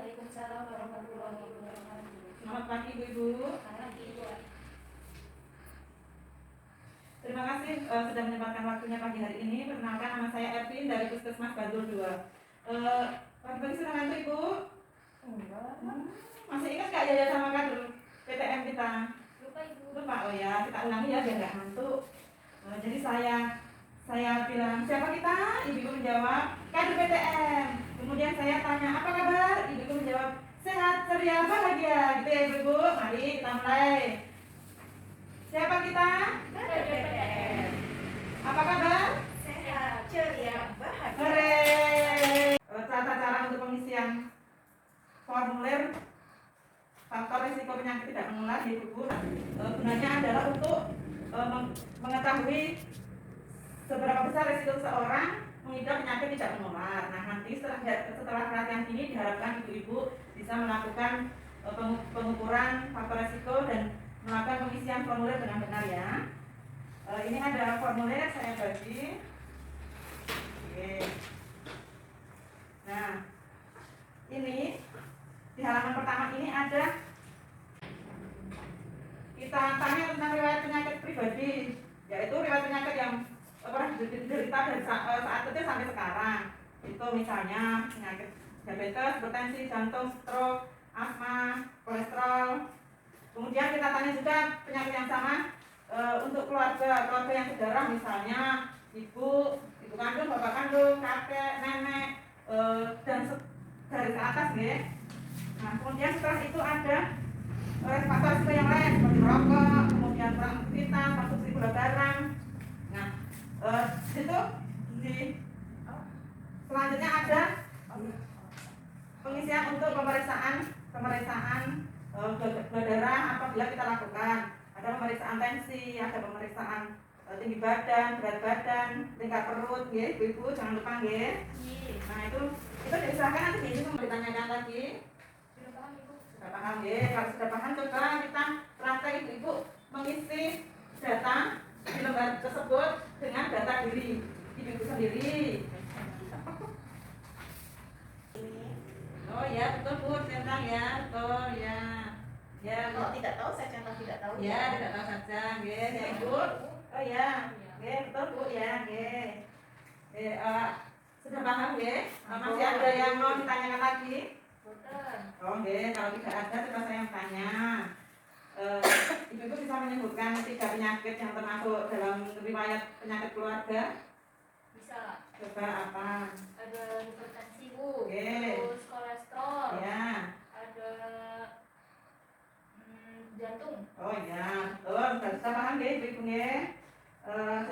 Waalaikumsalam warahmatullahi wabarakatuh. Selamat pagi Ibu-Ibu. Terima kasih sudah menyempatkan waktunya pagi hari ini. Perkenalkan, nama saya Ervin dari Puskesmas Bantul 2. Pagi-pagi sudah ngantuk Ibu? Enggak. Masih ingat nggak ya sama kader PTM kita? Lupa Ibu. Lupa, oh ya, kita ulangi ya biar nggak ngantuk. Jadi saya bilang siapa kita? Ibu menjawab kader PTM. Kemudian saya tanya apa kabar? Ibu menjawab sehat, ceria, bahagia. Gitu ya Ibu. Mari kita mulai. Siapa kita? Kader PTM. Apa kabar? Sehat, ceria, bahagia. Hore. Tata cara untuk pengisian formulir faktor risiko penyakit tidak menular di tubuh. Gunanya adalah untuk mengetahui seberapa besar risiko seseorang mengidap penyakit tidak menular. Nah, nanti setelah pelatihan ini diharapkan ibu-ibu bisa melakukan pengukuran faktor risiko dan melakukan pengisian formulir dengan benar ya. Ini ada formulir saya bagi. Oke. Nah, ini di halaman pertama ini ada kita tanya tentang riwayat penyakit pribadi, yaitu riwayat penyakit yang pernah diderita dari saat kecil sampai sekarang. Itu misalnya penyakit diabetes, hipertensi, jantung, stroke, asma, kolesterol. Kemudian kita tanya juga penyakit yang sama untuk keluarga yang sedarah, misalnya ibu kandung, bapak kandung, kakek, nenek, dan garis ke atas ya. Nah, kemudian setelah itu ada faktor risiko yang lain seperti rokok, kemudian kurang aktivitas, konsumsi gula garam. Nah, itu selanjutnya ada pengisian untuk pemeriksaan gula darah apabila kita lakukan. Ada pemeriksaan tensi, ada pemeriksaan tinggi badan, berat badan, tingkat perut, ya, ibu-ibu jangan lupa ya. Nah itu diusahakan nanti di sini ditanyakan lagi. Sudah paham ya? Kalau sudah paham coba kita praktek ibu mengisi data di lembar tersebut dengan data diri ibu sendiri. Oh ya betul Bu, centang ya, betul ya. Ya, Kalau tidak tahu saya contoh tidak tahu. Ya, tidak tahu saja, ya, Ibu. Oh ya, ya betul Bu ya, ya. Sudah paham ya? Masih ada yang mau ditanyakan lagi? Oh, kalau tidak ada coba saya tanya. Ibu bisa menyebutkan 3 penyakit yang termasuk dalam riwayat penyakit keluarga? Bisa. Coba apa? Ada hipertensi Bu. Oke. Terus kolesterol. Ya. Ada jantung. Oh ya, sudah paham ya Ibu ya.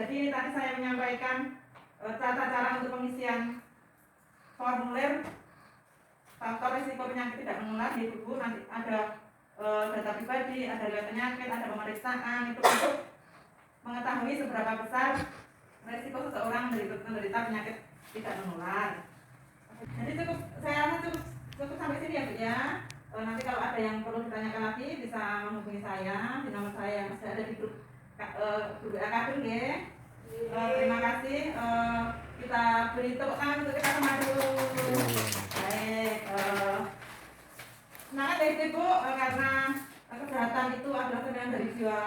Jadi tadi saya menyampaikan tata cara untuk pengisian formulir faktor risiko penyakit tidak menular di tubuh. Nanti ada data pribadi, ada riwayat penyakit, ada pemeriksaan. Itu untuk mengetahui seberapa besar risiko seseorang menderita penyakit tidak menular. Jadi saya rasa cukup sampai sini ya Bu ya. Nanti kalau ada yang perlu ditanyakan lagi bisa menghubungi saya di nomor saya yang masih ada di grup WA Kadung ya. Terima kasih. Kita beri tepuk tangan untuk kita kembali dulu. Baik. Semangat ya Ibu karena kesehatan itu adalah cerminan dari jiwa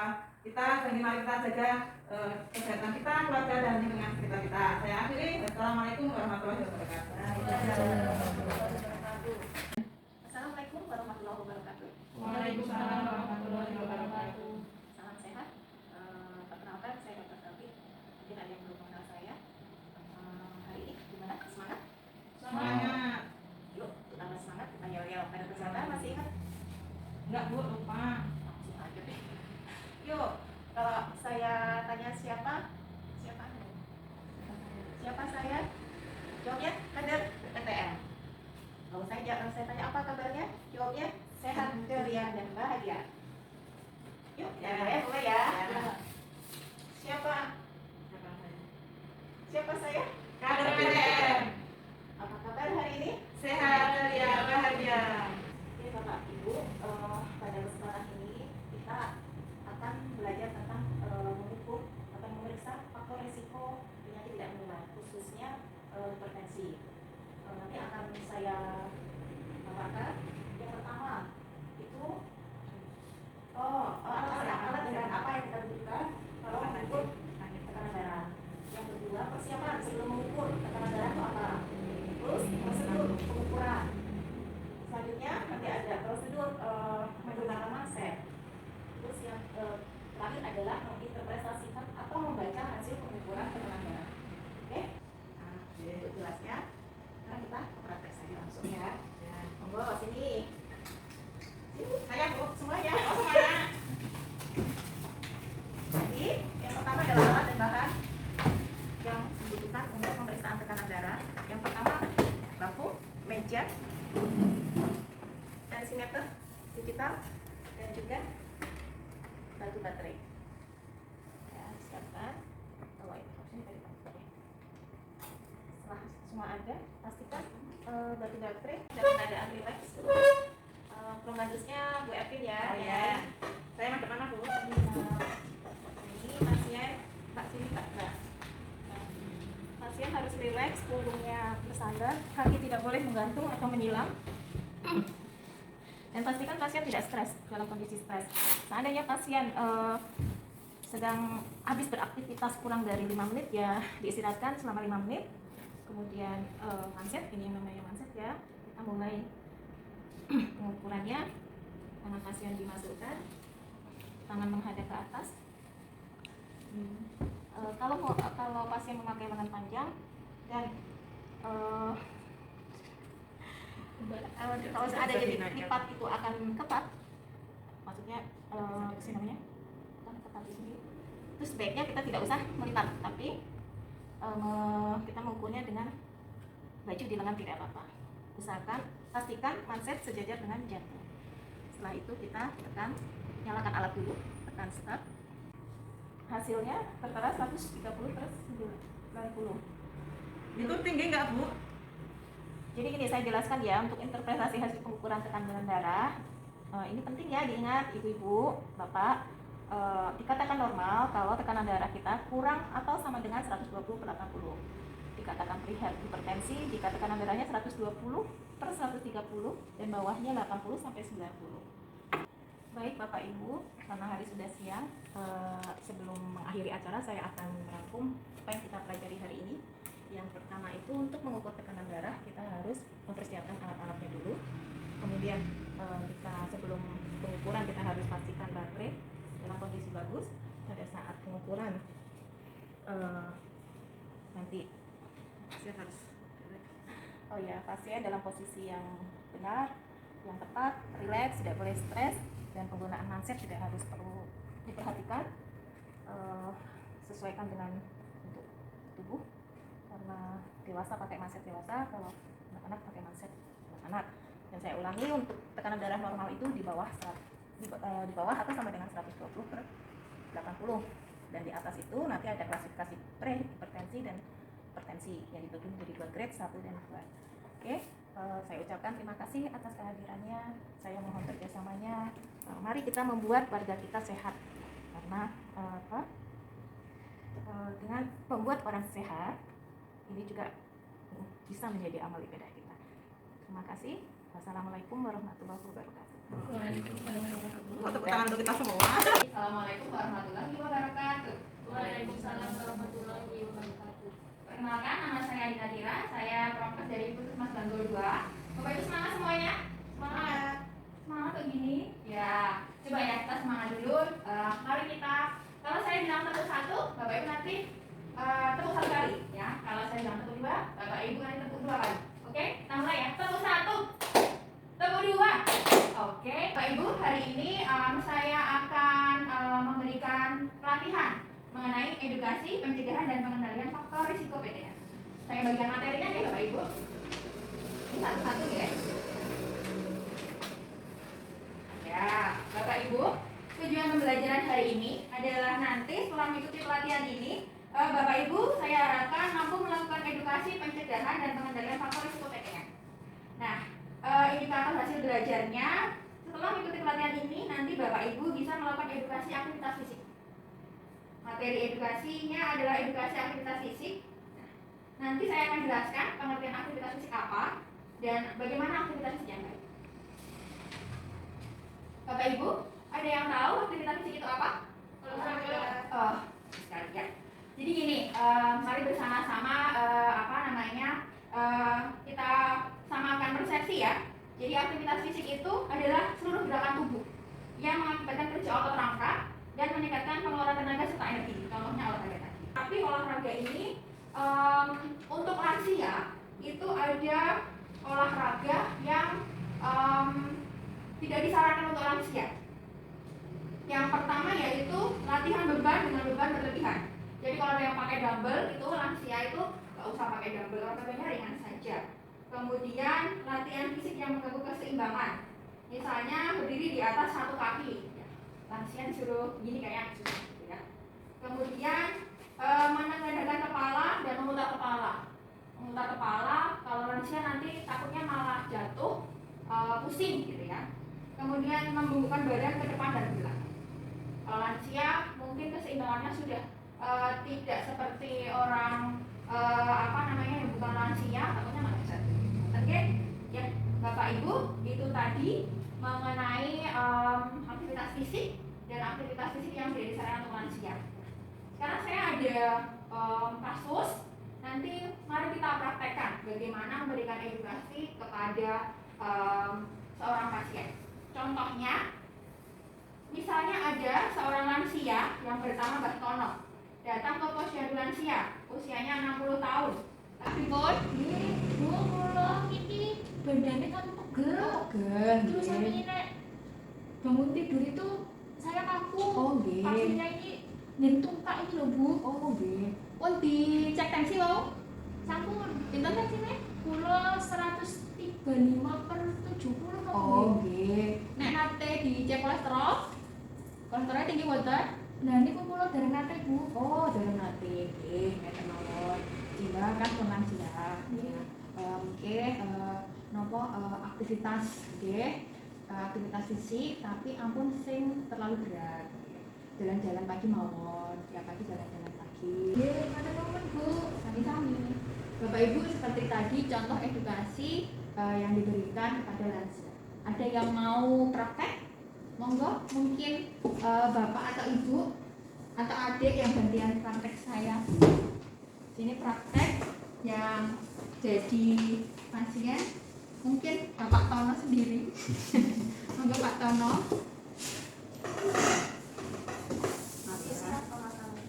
kita. Jadi mari kita jaga kesehatan kita, keluarga dan lingkungan sekitar kita. Saya akhiri. Assalamualaikum warahmatullahi wabarakatuh. Assalamualaikum warahmatullahi wabarakatuh. Waalaikumsalam warahmatullahi wabarakatuh. Salam sehat. Perkenalkan saya Dr. Taufik. Mungkin ada yang belum mengenal saya. Hari ini gimana? Semangat? Semangat. Yuk, tambah semangat. Ayo, pada kesehatan masih ingat? Enggak Bu, lupa. Langsung aja deh. Yuk, kalau saya tanya siapa? Siapa Anda? Siapa saya? Jawabnya kader PTM. Kalau saya tanya apa kabarnya? Jawabnya sehat, ceria, dan bahagia. Yuk, ya, mulai ya. Siapa? Siapa saya? Kader PTM. Apa kabar hari ini? Sehat, ceria, bahagia. Oke Bapak Ibu, pada kesempatan ini kita akan belajar tentang mengukur atau memeriksa faktor risiko penyakit tidak menular, khususnya hipertensi. Nanti akan saya apa? Yang pertama itu alat dan apa yang kita butuhkan kalau mengukur tekanan darah. Yang kedua, persiapan sebelum mengukur tekanan darah itu apa? Terus prosedur pengukuran. Selanjutnya nanti ada prosedur menggunakan manset. Terus yang terakhir adalah menginterpretasikan atau membaca hasil pengukuran tekanan darah. Oke? Nah, untuk jelasnya, sekarang kita praktek saja langsung ya. Monggo sini. Sini, saya bu semuanya. Semuanya. Jadi, yang pertama adalah alat dan bahan yang dibutuhkan untuk pemeriksaan tekanan darah. Yang pertama, lampu, meja, tensimeter digital, dan juga batu baterai. Ya, siapkan. Oh, ini harusnya tadi pakai. Setelah semua ada, pastikan batu baterai dan keadaan relax. Pengandusnya Bu Evin ya. Oh, ya. Saya madep mana Bu? Ini pasien, Pak sini Pak. Nah, pasien harus relax, punggungnya bersandar, kaki tidak boleh menggantung atau menyilang. Dan pastikan pasien tidak stres dalam kondisi stres. Seandainya pasien sedang habis beraktivitas kurang dari 5 menit ya diistirahatkan selama 5 menit. Kemudian manset, ini yang namanya manset ya. Kita mulai pengukurannya. Tangan pasien dimasukkan, tangan menghadap ke atas. Kalau pasien memakai lengan panjang dan kalau ada jadi lipat itu akan ketat, maksudnya sih namanya ketat di sini. Terus sebaiknya kita tidak usah melipat, tapi kita mengukurnya dengan baju di lengan tidak apa-apa. Usahakan pastikan manset sejajar dengan jantung. Setelah itu kita tekan, nyalakan alat dulu, tekan start. Hasilnya tertera 130/90. Itu tinggi nggak Bu? Jadi gini, saya jelaskan ya, untuk interpretasi hasil pengukuran tekanan darah ini penting ya diingat ibu-ibu, bapak. Dikatakan normal kalau tekanan darah kita kurang atau sama dengan 120/80. Dikatakan prehipertensi jika tekanan darahnya 120/130 dan bawahnya 80/90. Baik Bapak Ibu, karena hari sudah siang, sebelum mengakhiri acara saya akan merangkum apa yang kita pelajari hari ini. Yang pertama itu untuk mengukur tekanan darah kita harus mempersiapkan alat-alatnya dulu. Kemudian kita sebelum pengukuran kita harus pastikan baterai dalam kondisi bagus. Pada saat pengukuran nanti pasien harus pasien dalam posisi yang benar, yang tepat, rileks, tidak boleh stres, dan penggunaan manset tidak harus perlu diperhatikan. Sesuaikan dengan bentuk tubuh. Karena dewasa pakai manset dewasa, kalau anak-anak pakai manset anak-anak. Dan saya ulangi, untuk tekanan darah normal itu di bawah atau sama dengan 120/80. Dan di atas itu nanti ada klasifikasi prehipertensi dan hipertensi yang dibagi menjadi 2 grade, 1 dan 2. Oke, saya ucapkan terima kasih atas kehadirannya. Saya mohon kerjasamanya. Mari kita membuat warga kita sehat. Karena dengan membuat orang sehat, ini juga bisa menjadi amal ibadah kita. Terima kasih. Wassalamualaikum warahmatullahi wabarakatuh. Tepuk tangan untuk kita semua. Assalamualaikum warahmatullahi wabarakatuh. Waalaikumsalam warahmatullahi wabarakatuh. Perkenalkan, nama saya Adita Tira. Saya prokes dari Puskesmas Bantul 2. Bapak Ibu semangat semuanya? Semangat. Semangat tuh gini. Ya, coba ya kita semangat dulu. Mari kita, kalau saya bilang tepuk 1, Bapak Ibu nanti tepuk 1 kali ya. Kalau saya bilang tepuk 2, Bapak Ibu nanti tepuk 2 kali. Oke, kita mulai ya. Tepuk 1, tepuk 2. Oke, Bapak Ibu, hari ini saya akan memberikan pelatihan mengenai edukasi, pencegahan, dan pengendalian faktor risiko PTN. Saya bagikan materinya nih Bapak Ibu. Ini satu-satu ya. Ya, Bapak Ibu, tujuan pembelajaran hari ini adalah nanti setelah mengikuti pelatihan ini, Bapak Ibu saya harapkan mampu melakukan edukasi, pencegahan, dan pengendalian faktor risiko PTN. Nah, indikator hasil belajarnya setelah mengikuti pelatihan ini, nanti Bapak Ibu bisa melakukan edukasi aktivitas fisik. Materi edukasinya adalah edukasi aktivitas fisik. Nanti saya akan jelaskan pengertian aktivitas fisik apa dan bagaimana aktivitas fisik yang baik. Bapak Ibu, ada yang tahu aktivitas fisik itu apa? Olahraga. Oh, sekali ya. Jadi gini, mari bersama-sama kita samakan persepsi ya. Jadi aktivitas fisik itu adalah seluruh gerakan tubuh yang mengakibatkan kerja otot rangka dan meningkatkan pengeluaran tenaga serta energi. Contohnya olahraga tadi. Tapi olahraga ini untuk lansia itu ada olahraga yang tidak disarankan untuk lansia. Yang pertama yaitu latihan beban dengan beban berlebihan. Jadi kalau ada yang pakai dumbbell itu lansia itu nggak usah pakai dumbbell, olahraganya ringan saja. Kemudian latihan fisik yang mengganggu keseimbangan. Misalnya berdiri di atas satu kaki. Lansia disuruh gini kayak gitu ya. Kemudian menengadahkan kepala dan memutar kepala. Memutar kepala kalau lansia nanti takutnya malah jatuh, pusing gitu ya. Kemudian membungkukkan badan ke depan dan ke belakang. Kalau lansia mungkin keseimbangannya sudah tidak seperti orang yang bukan lansia, takutnya malah jatuh. Oke, ya Bapak Ibu, itu tadi mengenai aktivitas fisik dan aktivitas fisik yang tidak disarankan untuk lansia. Sekarang saya ada kasus, nanti mari kita praktekkan bagaimana memberikan edukasi kepada seorang pasien. Contohnya, misalnya ada seorang lansia yang bernama Mbak Tono datang ke posyandu lansia, usianya 60 tahun. Tapi Bon, Bu, kula iki badannya kan pegel. Terus sampai ini bangun tidur itu saya kaku. Oh, nggih. Kakinya ini nyentuh kak ini loh Bu. Oh, nggih. Pun dicek tensi wau. Sampun. Pinten tensine? Kula 135/70 kok. Oh, nggih. Nek nate dicek kolesterol? Kolesterolnya tinggi boten? Nah ini kula dari nate Bu. Oh, dalam nate. Nggih, ngeten mawon. Jiwa kan pun lansia. Ya. Aktivitas nggih. Aktivitas fisik tapi ampun sing terlalu berat. Jalan-jalan pagi mawon, tiap pagi jalan-jalan pagi. Nggih, matur nuwun Bu. Sami-sami. Bapak Ibu seperti tadi contoh edukasi yang diberikan kepada lansia. Ada yang mau praktek? Monggo, mungkin Bapak atau Ibu atau adik yang gantian praktek saya. Sini praktek yang jadi pasien. Mungkin Bapak Tono sendiri. Monggo Pak Tono.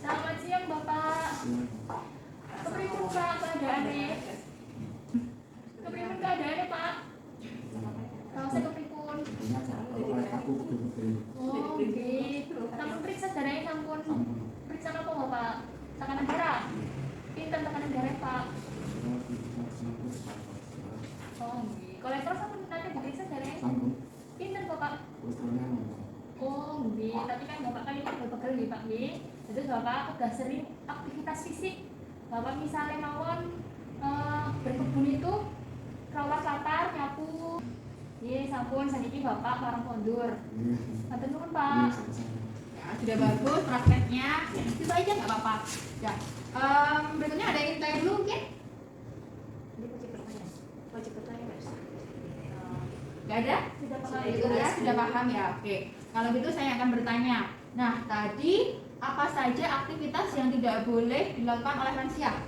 Selamat siang Bapak. Kepripun Pak keadaannya? Kepripun keadaannya Pak? Tahu saya kepripun? Oh, nggih. Sampun periksa darahnya sampun. Periksa apa Bapak? Tekanan darah. Pinten tekanan darah Pak? Oh, nggih. Kolesterol sampun nanti diperiksa darahnya? Pinten Bapak? Oh, nggih. Tapi kan Bapak kan ini pegel nggih Pak nggih. Jadi Bapak udah sering aktivitas fisik. Bapak misalnya mawon berkebun itu rawat latar, nyapu. Nggih, sampun saniki Bapak parang kondur. Matur nuwun Pak. Ya, sudah bagus prakteknya. Ya, itu aja nggak apa-apa. Ya. Berikutnya ada yang ingin tanya dulu mungkin? Wajib bertanya nggak usah. Nggak ada? Sudah paham. Sudah paham ya. Oke. Kalau gitu saya akan bertanya. Nah, tadi apa saja aktivitas yang tidak boleh dilakukan oleh lansia?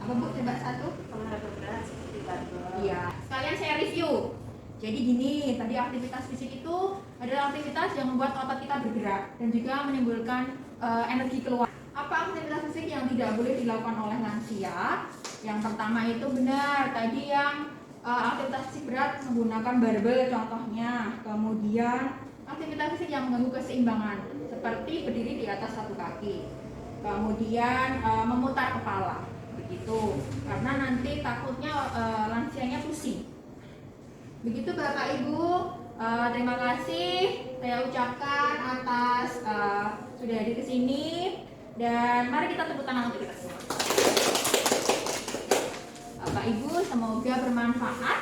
Apa Bu? Coba satu. Olahraga berat seperti barbel. Iya. Sekalian saya review. Jadi gini, tadi aktivitas fisik itu adalah aktivitas yang membuat otot kita bergerak dan juga menimbulkan energi keluar. Apa aktivitas fisik yang tidak boleh dilakukan oleh lansia? Yang pertama itu benar, tadi yang aktivitas fisik berat menggunakan barbel contohnya. Kemudian aktivitas fisik yang mengganggu keseimbangan seperti berdiri di atas satu kaki. Kemudian memutar kepala, begitu. Karena nanti takutnya lansianya pusing. Begitu Bapak Ibu, terima kasih saya ucapkan atas sudah hadir ke sini dan mari kita tepuk tangan untuk kita semua. Bapak Ibu, semoga bermanfaat.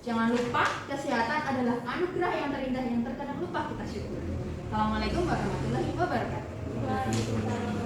Jangan lupa kesehatan adalah anugerah yang terindah yang terkadang lupa kita syukur. Assalamualaikum warahmatullahi wabarakatuh. Waalaikumsalam.